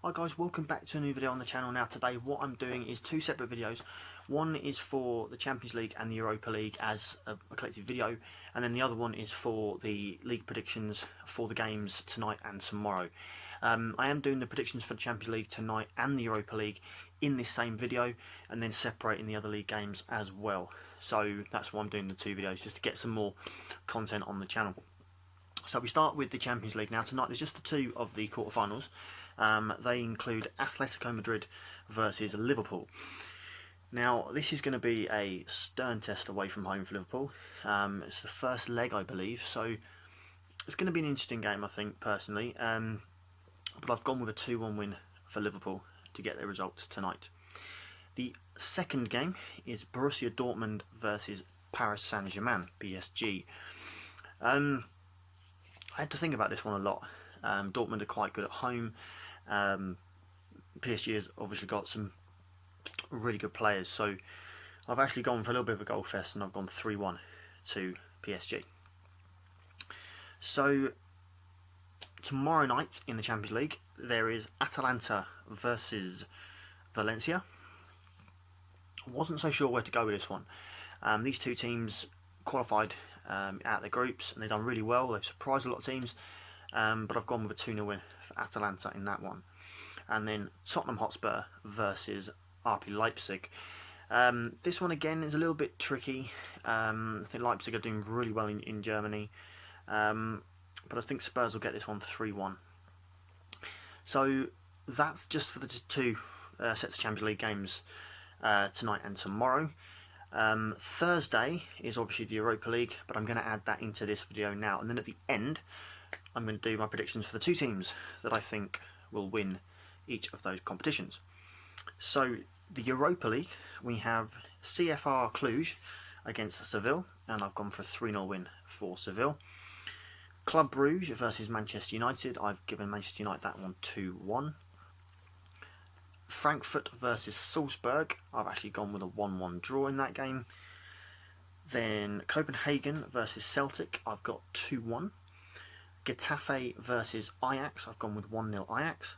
Hi guys, welcome back to a new video on the channel. Now today what I'm doing is two separate videos. One is for the Champions League and the Europa League as a collective video, and then the other one is for the league predictions for the games tonight and tomorrow. I am doing the predictions for the Champions League tonight and the Europa League in this same video, and then separating the other league games as well. So that's why I'm doing the two videos, just to get some more content on the channel. So we start with the Champions League. Now tonight there's just the two of the quarterfinals. They include Atletico Madrid versus Liverpool. Now this is going to be a stern test away from home for Liverpool. It's the first leg, I believe, so it's going to be an interesting game, I think, personally. But I've gone with a 2-1 win for Liverpool to get their result tonight. The second game is Borussia Dortmund versus Paris Saint-Germain, PSG. I had to think about this one a lot. Dortmund are quite good at home. PSG has obviously got some really good players, so I've actually gone for a little bit of a goal fest, and I've gone 3-1 to PSG. So tomorrow night in the Champions League there is Atalanta versus Valencia. I wasn't so sure where to go with this one. These two teams qualified out of their groups, and they've done really well. They've surprised a lot of teams, but I've gone with a 2-0 win for Atalanta in that one. And then Tottenham Hotspur versus RB Leipzig. This one again is a little bit tricky. I think Leipzig are doing really well in Germany, but I think Spurs will get this one 3-1. So that's just for the two sets of Champions League games tonight and tomorrow. Thursday is obviously the Europa League, but I'm going to add that into this video now. And then at the end, I'm going to do my predictions for the two teams that I think will win each of those competitions. So the Europa League, we have CFR Cluj against Seville, and I've gone for a 3-0 win for Seville. Club Brugge versus Manchester United, I've given Manchester United that one 2-1. Frankfurt versus Salzburg, I've actually gone with a 1-1 draw in that game. Then Copenhagen versus Celtic, I've got 2-1. Getafe versus Ajax, I've gone with 1-0 Ajax.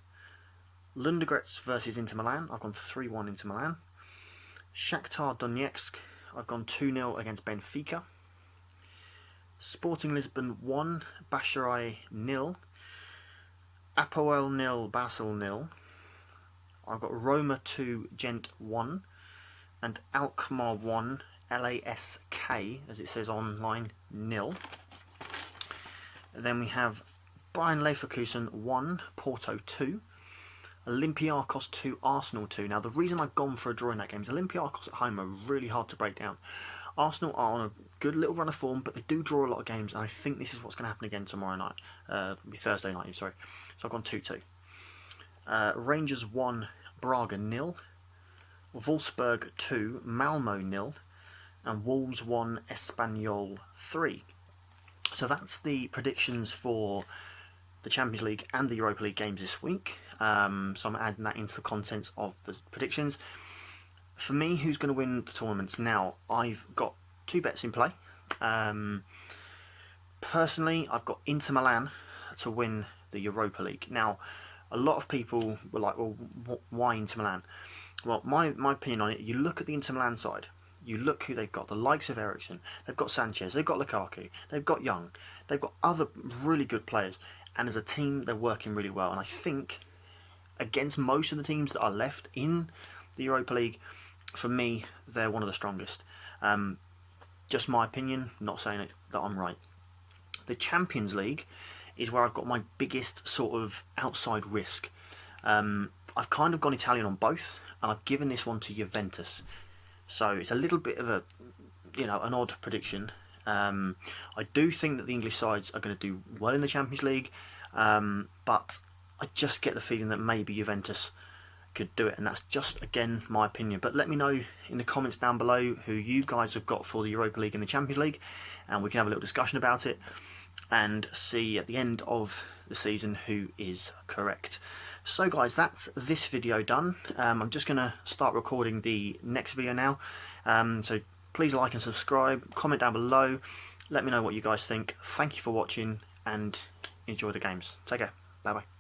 Ludogorets versus Inter Milan, I've gone 3-1 Inter Milan. Shakhtar Donetsk, I've gone 2-0 against Benfica. Sporting Lisbon 1, Bashar 0. Apoel 0, Basel 0. I've got Roma 2, Gent 1. And Alkmaar 1, LASK, as it says online, 0. Then we have Bayern Leverkusen 1, Porto 2. Olympiacos 2, Arsenal 2. Now the reason I've gone for a draw in that game is Olympiacos at home are really hard to break down. Arsenal are on a good little run of form, but they do draw a lot of games, and I think this is what's going to happen again tomorrow night. Thursday night, sorry. So I've gone 2-2. Rangers 1, Braga 0. Wolfsburg 2, Malmo 0. And Wolves 1, Espanyol 3. So that's the predictions for the Champions League and the Europa League games this week. So I'm adding that into the contents of the predictions. For me, who's going to win the tournaments? Now, I've got two bets in play. Personally, I've got Inter Milan to win the Europa League. Now, a lot of people were like, well, why Inter Milan? Well, my opinion on it, you look at the Inter Milan side, you look who they've got, the likes of Eriksen, they've got Sanchez, they've got Lukaku, they've got Young, they've got other really good players, and as a team, they're working really well. And I think, against most of the teams that are left in the Europa League, for me, they're one of the strongest. Just my opinion, not saying that I'm right. The Champions League is where I've got my biggest sort of outside risk. I've kind of gone Italian on both, and I've given this one to Juventus. So it's a little bit of a, an odd prediction. I do think that the English sides are going to do well in the Champions League, but I just get the feeling that maybe Juventus could do it, and that's just, again, my opinion. But let me know in the comments down below who you guys have got for the Europa League and the Champions League, and we can have a little discussion about it and see at the end of the season who is correct. So guys, that's this video done. I'm just going to start recording the next video now, so please like and subscribe, comment down below, let me know what you guys think. Thank you for watching, and enjoy the games. Take care, bye bye.